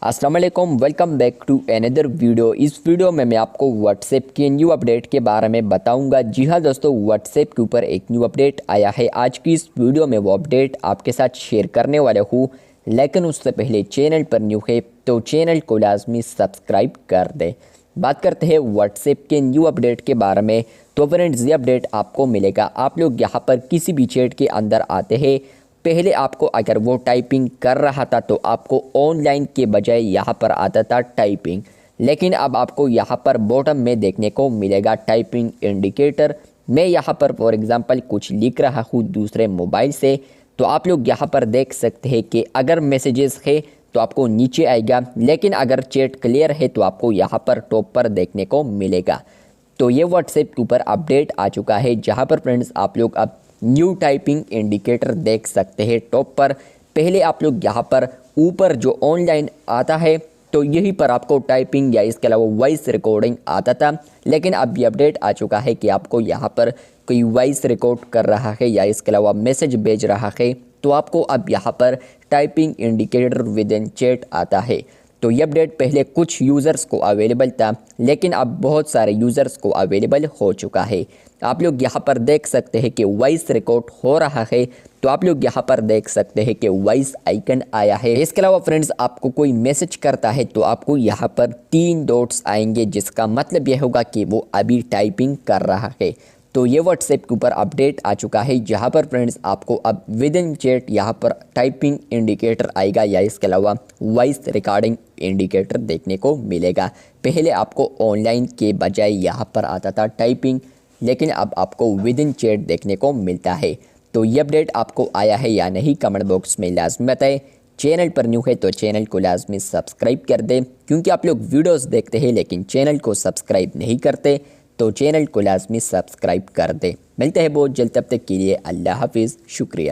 अस्सलाम वालेकुम, welcome back to another video. इस वीडियो में मैं आपको व्हाट्सएप के न्यू अपडेट के बारे में बताऊंगा। जी हाँ दोस्तों, व्हाट्सएप के ऊपर एक न्यू अपडेट आया है। आज की इस वीडियो में वो अपडेट आपके साथ शेयर करने वाला हूँ, लेकिन उससे पहले चैनल पर न्यू है तो चैनल को लाजमी सब्सक्राइब कर दे। बात करते हैं व्हाट्सएप के न्यू अपडेट के बारे में। तो फ्रेंड्स, ये अपडेट आपको मिलेगा। आप लोग यहाँ पर किसी भी चैट के अंदर आते हैं, पहले आपको अगर वो टाइपिंग कर रहा था तो आपको ऑनलाइन के बजाय यहाँ पर आता था टाइपिंग, लेकिन अब आपको यहाँ पर बॉटम में देखने को मिलेगा टाइपिंग इंडिकेटर। मैं यहाँ पर फॉर एग्जांपल कुछ लिख रहा हूँ दूसरे मोबाइल से, तो आप लोग यहाँ पर देख सकते हैं कि अगर मैसेजेस है तो आपको नीचे आएगा, लेकिन अगर चैट क्लियर है तो आपको यहाँ पर टॉप पर देखने को मिलेगा। तो ये व्हाट्सएप के ऊपर अपडेट आ चुका है, जहाँ पर फ्रेंड्स आप लोग अब न्यू टाइपिंग इंडिकेटर देख सकते हैं टॉप पर। पहले आप लोग यहाँ पर ऊपर जो ऑनलाइन आता है तो यहीं पर आपको टाइपिंग या इसके अलावा वॉइस रिकॉर्डिंग आता था, लेकिन अब ये अपडेट आ चुका है कि आपको यहाँ पर कोई वॉइस रिकॉर्ड कर रहा है या इसके अलावा मैसेज भेज रहा है तो आपको अब यहाँ पर typing indicator with in chat आता है। तो ये अपडेट पहले कुछ यूज़र्स को अवेलेबल था, लेकिन अब बहुत सारे यूज़र्स को अवेलेबल हो चुका है। आप लोग यहाँ पर देख सकते हैं कि वॉइस रिकॉर्ड हो रहा है, तो आप लोग यहाँ पर देख सकते हैं कि वॉइस आइकन आया है। इसके अलावा फ्रेंड्स, आपको कोई मैसेज करता है तो आपको यहाँ पर 3 डॉट्स आएंगे, जिसका मतलब यह होगा कि वो अभी टाइपिंग कर रहा है। तो ये व्हाट्सएप के ऊपर अपडेट आ चुका है, जहाँ पर फ्रेंड्स आपको अब विद इन चैट यहाँ पर टाइपिंग इंडिकेटर आएगा या इसके अलावा वॉइस रिकॉर्डिंग इंडिकेटर देखने को मिलेगा। पहले आपको ऑनलाइन के बजाय यहाँ पर आता था टाइपिंग, लेकिन अब आपको विद इन चैट देखने को मिलता है। तो ये अपडेट आपको आया है या नहीं, कमेंट बॉक्स में लाजमी बताएं। चैनल पर न्यू है तो चैनल को लाजमी सब्सक्राइब कर दें, क्योंकि आप लोग वीडियोस देखते हैं लेकिन चैनल को सब्सक्राइब नहीं करते, तो चैनल को लाजमी सब्सक्राइब कर दें। मिलते हैं बहुत जल्द, तब तक के लिए अल्लाह हाफिज़, शुक्रिया।